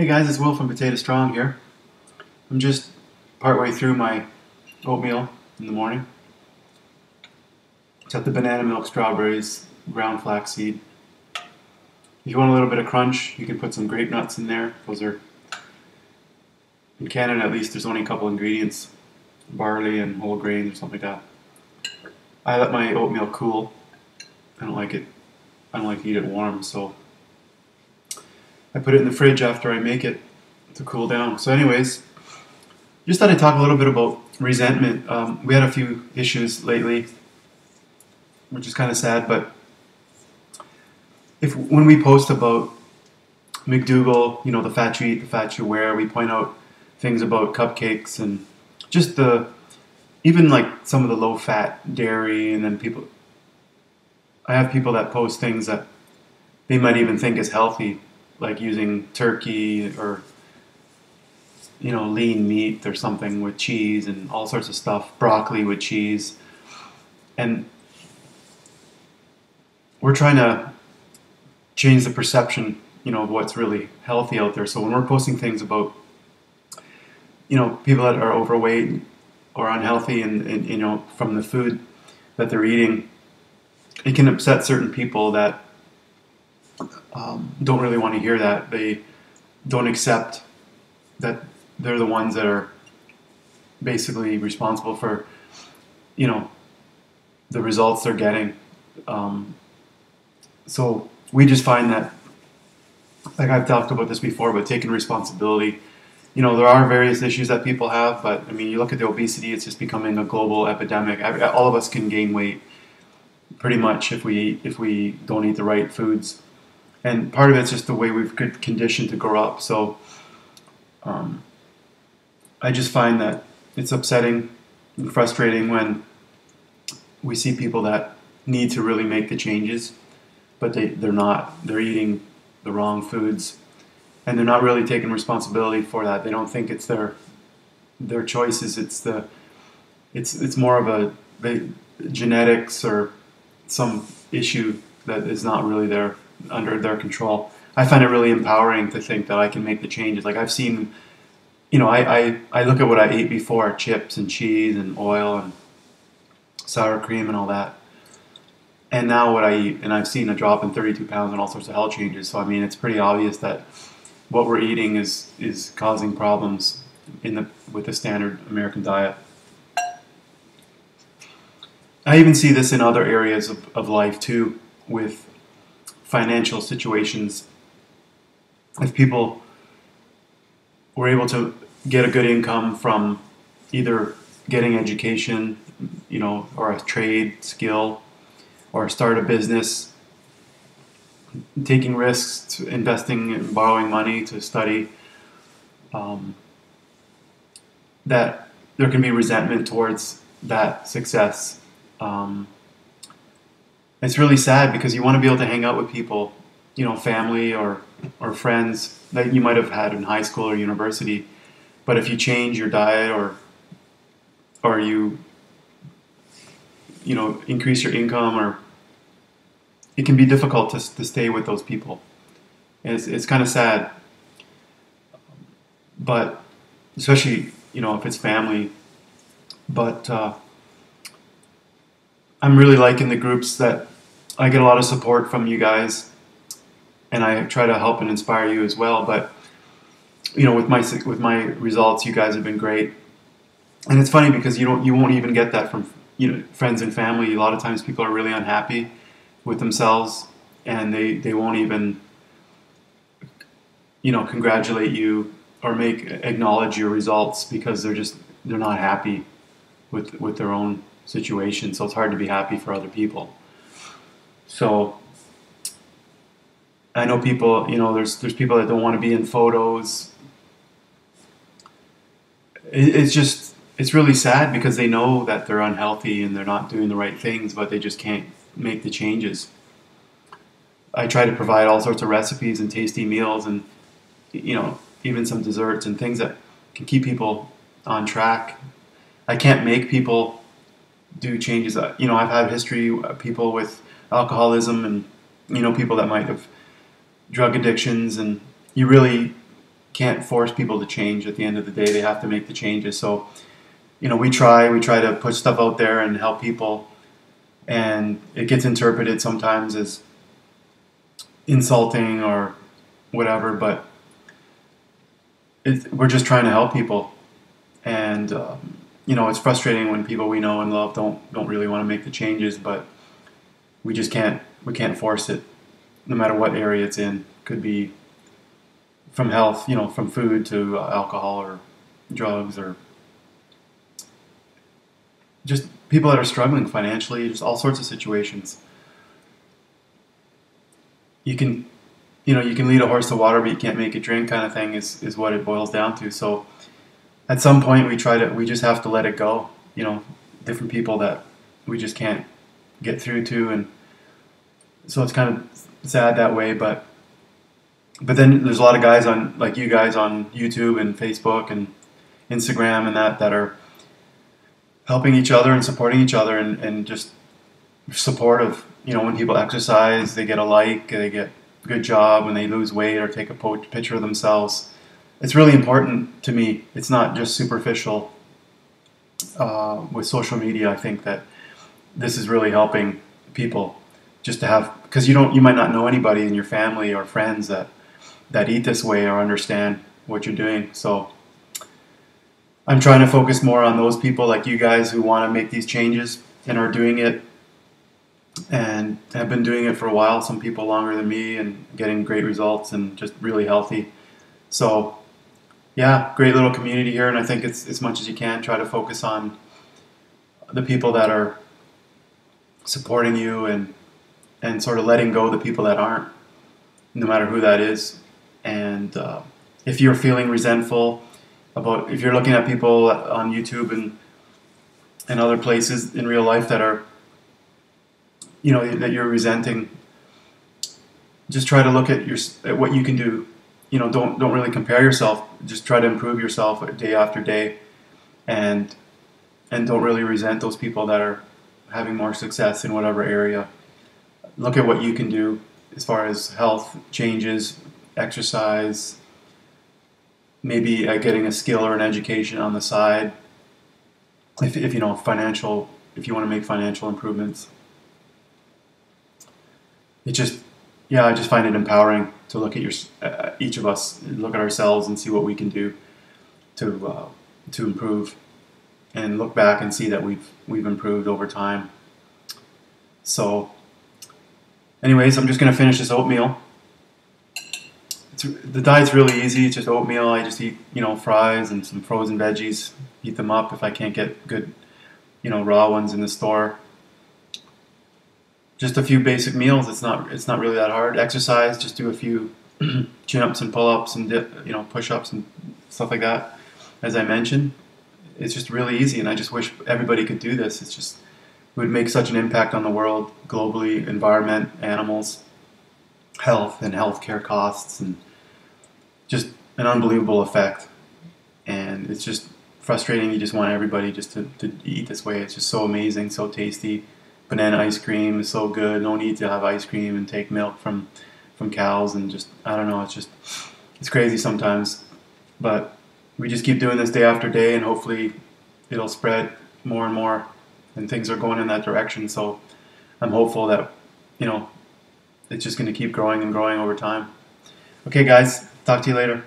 Hey guys, it's Will from Potato Strong here. I'm just partway through my oatmeal in the morning. It's got the banana milk, strawberries, ground flaxseed. If you want a little bit of crunch, you can put some grape nuts in there. Those are, in Canada at least, there's only a couple ingredients, barley and whole grains or something like that. I let my oatmeal cool. I don't like it. I don't like to eat it warm, so I put it in the fridge after I make it to cool down. So anyways, just thought I'd talk a little bit about resentment. We had a few issues lately, which is kind of sad, but if when we post about McDougall, the fat you eat, the fat you wear, we point out things about cupcakes and just even like some of the low-fat dairy, and then I have people that post things that they might even think is healthy, like using turkey or lean meat or something with cheese and all sorts of stuff, broccoli with cheese. And we're trying to change the perception, of what's really healthy out there. So when we're posting things about, people that are overweight or unhealthy and from the food that they're eating, it can upset certain people that don't really want to hear that. They don't accept that they're the ones that are basically responsible for, the results they're getting. So we just find that, like I've talked about this before, but taking responsibility. There are various issues that people have, but I mean, you look at the obesity; it's just becoming a global epidemic. All of us can gain weight, pretty much, if we don't eat the right foods. And part of it's just the way we've conditioned to grow up. So I just find that it's upsetting and frustrating when we see people that need to really make the changes, but they're not. They're eating the wrong foods, and they're not really taking responsibility for that. They don't think it's their choices. It's more of a genetics or some issue that is not really under their control. I find it really empowering to think that I can make the changes. Like I've seen, I look at what I ate before: chips and cheese and oil and sour cream and all that. And now what I eat, and I've seen a drop in 32 pounds and all sorts of health changes. So I mean, it's pretty obvious that what we're eating is causing problems with the standard American diet. I even see this in other areas of life too, with financial situations. If people were able to get a good income from either getting education, or a trade skill, or start a business, taking risks, investing and borrowing money to study, that there can be resentment towards that success. It's really sad because you want to be able to hang out with people, family or friends that you might have had in high school or university. But if you change your diet or you increase your income, or it can be difficult to stay with those people. And it's kind of sad, but especially if it's family. But I'm really liking the groups that I get a lot of support from you guys, and I try to help and inspire you as well. But with my results, you guys have been great. And it's funny because you won't even get that from friends and family. A lot of times people are really unhappy with themselves, and they won't even congratulate you or acknowledge your results because they're not happy with their own situation. So it's hard to be happy for other people. So I know people, there's people that don't want to be in photos. It's really sad because they know that they're unhealthy and they're not doing the right things, but they just can't make the changes. I try to provide all sorts of recipes and tasty meals and, even some desserts and things that can keep people on track. I can't make people do changes. I've had history of people with alcoholism and, people that might have drug addictions, and you really can't force people to change. At the end of the day, they have to make the changes. So, we try to put stuff out there and help people, and it gets interpreted sometimes as insulting or whatever, but we're just trying to help people. And it's frustrating when people we know and love don't really want to make the changes, but we can't force it, no matter what area it's in. Could be from health, from food to alcohol or drugs, or just people that are struggling financially, just all sorts of situations. You can lead a horse to water, but you can't make it drink, kind of thing is what it boils down to. So at some point we just have to let it go. Different people that we just can't get through to, and so it's kind of sad that way. But then there's a lot of guys like you guys on YouTube and Facebook and Instagram and that are helping each other and supporting each other, and just supportive. When people exercise, they get a like, they get a good job. When they lose weight or take a picture of themselves, it's really important to me. It's not just superficial. With social media, I think that this is really helping people, just to have, because you might not know anybody in your family or friends that eat this way or understand what you're doing. So I'm trying to focus more on those people like you guys who want to make these changes and are doing it, and have been doing it for a while. Some people longer than me, and getting great results and just really healthy. So yeah, great little community here, and I think it's as much as you can try to focus on the people that are supporting you, and sort of letting go of the people that aren't, no matter who that is. And if you're feeling resentful if you're looking at people on YouTube and other places in real life that are, that you're resenting, just try to look at what you can do. Don't really compare yourself. Just try to improve yourself day after day, and don't really resent those people that are having more success in whatever area. Look at what you can do as far as health changes, exercise, maybe getting a skill or an education on the side. If you want to make financial improvements. I just find it empowering to look at each of us, look at ourselves, and see what we can do to improve, and look back and see that we've improved over time. So, anyways, I'm just going to finish this oatmeal. The diet's really easy. It's just oatmeal. I just eat fries and some frozen veggies. Eat them up if I can't get good raw ones in the store. Just a few basic meals. It's not really that hard. Exercise, just do a few chin-ups and pull-ups and push-ups and stuff like that. As I mentioned, it's just really easy, and I just wish everybody could do this. It would make such an impact on the world globally, environment, animals, health, and healthcare costs, and just an unbelievable effect. And it's just frustrating. You just want everybody just to eat this way. It's just so amazing, so tasty. Banana ice cream is so good. No need to have ice cream and take milk from cows, and just, I don't know, it's crazy sometimes. But we just keep doing this day after day, and hopefully it'll spread more and more, and things are going in that direction. So I'm hopeful that it's just going to keep growing and growing over time. Okay guys, talk to you later.